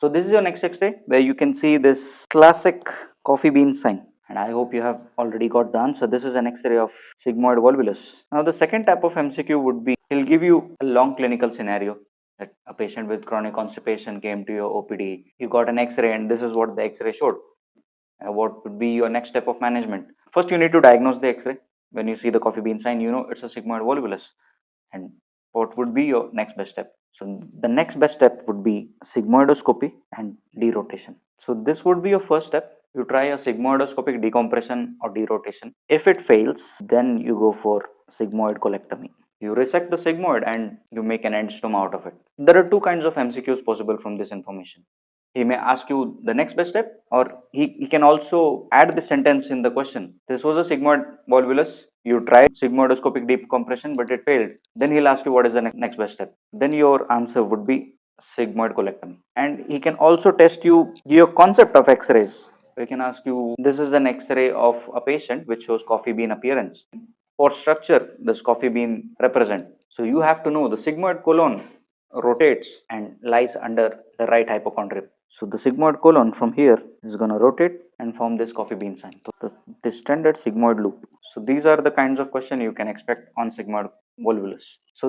So this is your next X-ray where you can see this classic coffee bean sign. And I hope you have already got the answer. This is an X-ray of sigmoid volvulus. Now the second type of MCQ would be, he'll give you a long clinical scenario that a patient with chronic constipation came to your OPD. You got an X-ray and this is what the X-ray showed. What would be your next step of management? First, you need to diagnose the X-ray. When you see the coffee bean sign, you know it's a sigmoid volvulus. And what would be your next best step? So the next best step would be sigmoidoscopy and derotation. So this would be your first step. You try a sigmoidoscopic decompression or derotation. If it fails, then you go for sigmoid colectomy. You resect the sigmoid and you make an end stoma out of it. There are two kinds of MCQs possible from this information. He may ask you the next best step, or he can also add the sentence in the question. This was a sigmoid volvulus. You tried sigmoidoscopic decompression, but it failed. Then he'll ask you what is the next best step. Then your answer would be sigmoid colectomy. And he can also test you your concept of X-rays. We can ask you, this is an X-ray of a patient which shows coffee bean appearance. What structure does coffee bean represent? So you have to know the sigmoid colon rotates and lies under the right hypochondrium. So the sigmoid colon from here is going to rotate and form this coffee bean sign. So the distended sigmoid loop. So these are the kinds of questions you can expect on sigmoid volvulus. So